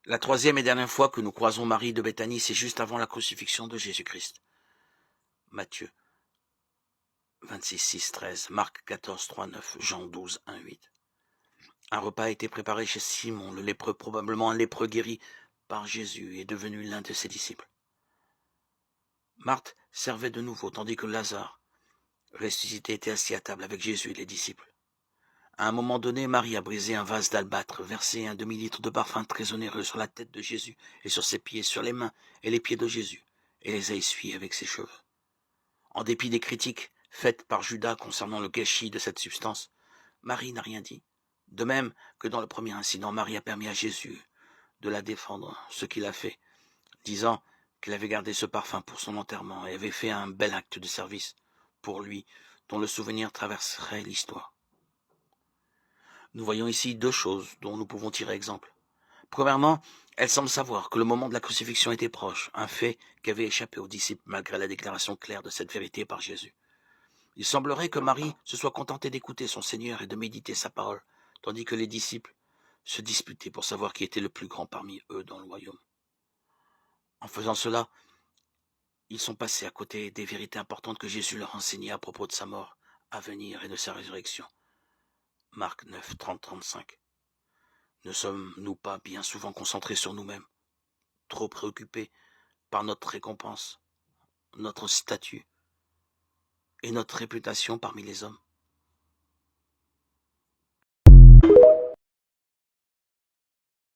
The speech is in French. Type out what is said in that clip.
La troisième et dernière fois que nous croisons Marie de Béthanie, c'est juste avant la crucifixion de Jésus-Christ. Matthieu 26, 6, 13, Marc 14, 3, 9, Jean 12, 1, 8. Un repas a été préparé chez Simon, le lépreux, probablement un lépreux guéri par Jésus et devenu l'un de ses disciples. Marthe servait de nouveau, tandis que Lazare, ressuscité, était assis à table avec Jésus et les disciples. À un moment donné, Marie a brisé un vase d'albâtre, versé un demi-litre de parfum très onéreux sur la tête de Jésus et sur ses pieds, sur les mains et les pieds de Jésus, et les a essuyés avec ses cheveux. En dépit des critiques faites par Judas concernant le gâchis de cette substance, Marie n'a rien dit. De même que dans le premier incident, Marie a permis à Jésus de la défendre, ce qu'il a fait, disant qu'il avait gardé ce parfum pour son enterrement et avait fait un bel acte de service pour lui, dont le souvenir traverserait l'histoire. Nous voyons ici deux choses dont nous pouvons tirer exemple. Premièrement, elle semble savoir que le moment de la crucifixion était proche, un fait qui avait échappé aux disciples malgré la déclaration claire de cette vérité par Jésus. Il semblerait que Marie se soit contentée d'écouter son Seigneur et de méditer sa parole, tandis que les disciples se disputaient pour savoir qui était le plus grand parmi eux dans le royaume. En faisant cela, ils sont passés à côté des vérités importantes que Jésus leur enseignait à propos de sa mort à venir et de sa résurrection. Marc 9, 30, 35. Ne sommes-nous pas bien souvent concentrés sur nous-mêmes, trop préoccupés par notre récompense, notre statut et notre réputation parmi les hommes?